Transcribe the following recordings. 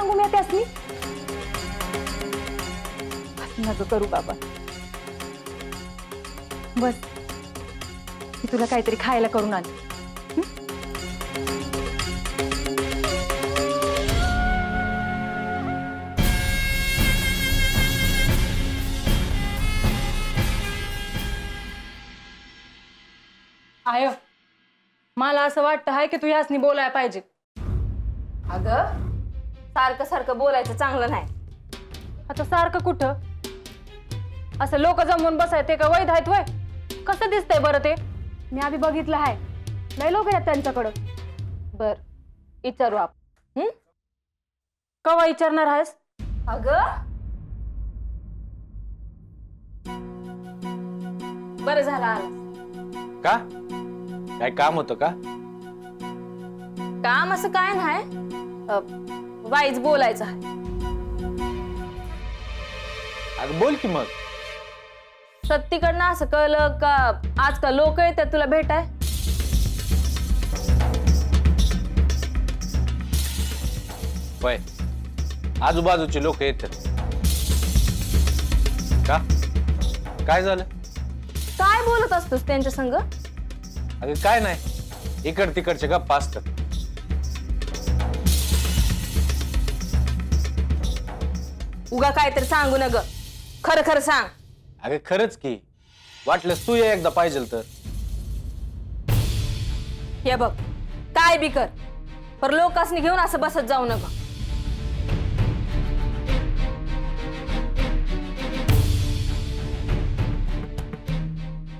सांगू मी त्यासनी? नको करू बाबा, बस मी तुला काहीतरी खायला करून आण. आय मला असं वाटतं आहे की तू यासनी बोलायला पाहिजे. अगं सारखं सारखं बोलायचं चांगलं नाही. आता सारखं कुठं? असं लोक जमून बसाय ते का वैध आहेत वय? कसं दिसतंय बरं ते? मी आधी बघितलं आहे, लय लोक आहेत त्यांच्याकडं. बर विचारू आपण. कवा विचारणार आहेस? अगं बरं झालं आलास. का? काय काम होतं का? काम असं काय नाही, वाईज बोलायचं आहे. अगं बोल की मग. सत्तीकडनं असं कळलं का आजकाल लोक येतात तुला भेटाय? वय आजूबाजूचे लोक येतात का? काय झालं? काय बोलत असतोस त्यांच्या संग? अगं काय नाही, इकड तिकडचे गप्पा असतात. उगा काहीतरी सांगू न ग, खरं खरं सांग. अगं खरंच की, वाटलंस तू ये एकदा पाहिजे तर. हे बघ काय बी कर, पर लोकांनी घेऊन असं बसत जाऊ नका.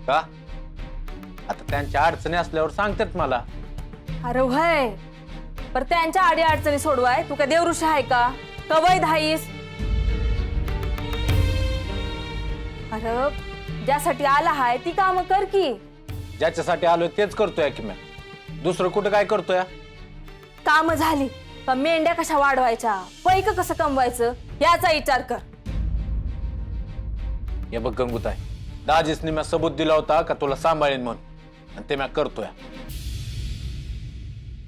का? आता त्यांच्या अडचणी असल्यावर सांगतात मला. अरे व्हय, पर त्यांच्या आडी अडचणी सोडवाय तू काय देवऋषी आहे का? कवय धाईस? अरे ज्यासाठी आला हाय ती काम कर की. ज्याच्यासाठी आलोय तेच करतोय की मी, दुसरं कुठं काय करतोय? काम झाली का मेंढ्या कशा वाढवायच्या, पैक कसं कमवायचं याचा विचार कर. हे बघ गंगूताई, दाजीसनी मी सबूत दिला होता का तुला सांभाळेन म्हणून, आणि ते मी करतोय.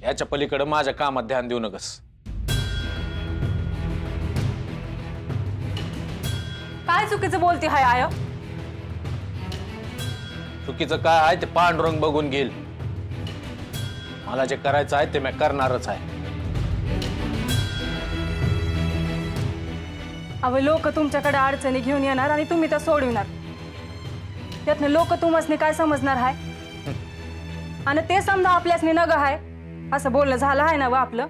याच्या पलीकडे माझ्या कामात ध्यान देऊ नकस. काय चुकीचं बोलती हाय आय? चुकीचं काय आहे ते पांडुरंग बघून घेईल. मला जे करायचं आहे ते मी करणारच आहे. अव लोक तुमच्याकडे अडचणी घेऊन येणार आणि तुम्ही तर सोडविणार. त्यातनं लोक तुम्हासनी काय समजणार आहे? आणि ते समजा आपल्यासनी नग आहे असं बोलणं झालं आहे ना व आपलं?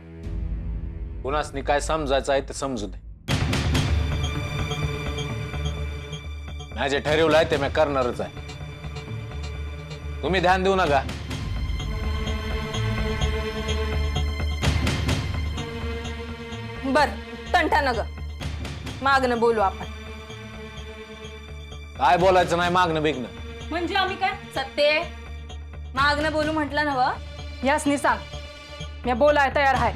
कुणासनी काय समजायचं आहे ते समजू दे. मी जे ठरवलं आहे ते मी करणारच आहे. तुम्ही ध्यान देऊ नका. बर तंटा नग, मागणं बोलू आपण. काय बोलायचं नाही मागणं बिगणं. म्हणजे आम्ही काय? सत्ते मागणं बोलू म्हटलं ना व? यासनी सांग, मी बोलाय तयार आहे.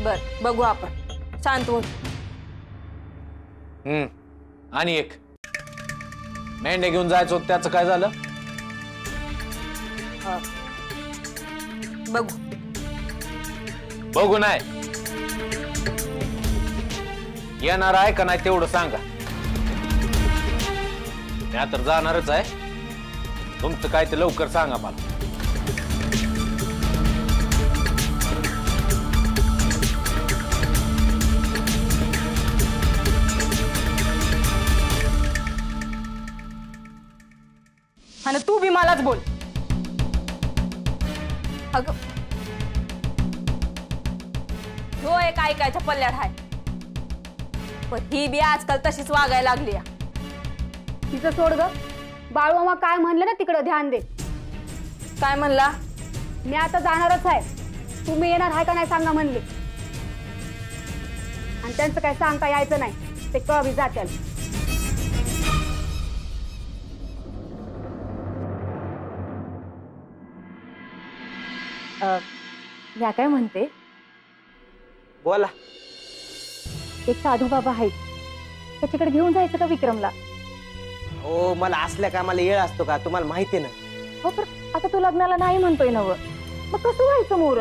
बर बघू आपण, शांत हो. आणि एक मेंढे घेऊन जायचं होतं त्याचं काय झालं? बघू. बघू नाही, येणार आहे का नाही तेवढं सांगा. मी तर जाणारच आहे. तुमचं काय ते लवकर सांगा मला. आणि तू बी मलाच बोल. अगं हो एक ऐकायच्या पल्ल्यात आहे, पण ही बी आजकाल तशीच वागायला लागली. तिचं सोड ग. बाळूमामा काय म्हणले ना तिकडं ध्यान दे. काय म्हणला? मी आता जाणारच आहे, तुम्ही येणार आहे का नाही सांगा म्हणले. आणि त्यांचं काय सांगता यायचं नाही, ते कवी जात्याल. या काय म्हणते? बोला. एक साधू बाबा आहेत, त्याच्याकडे घेऊन जायचं का विक्रमला? हो मला असल्या कामाला येळ असतो का, तुम्हाला माहिती ना. हो पण आता तू लग्नाला नाही म्हणतोय नव, मग कसं व्हायचं मोर?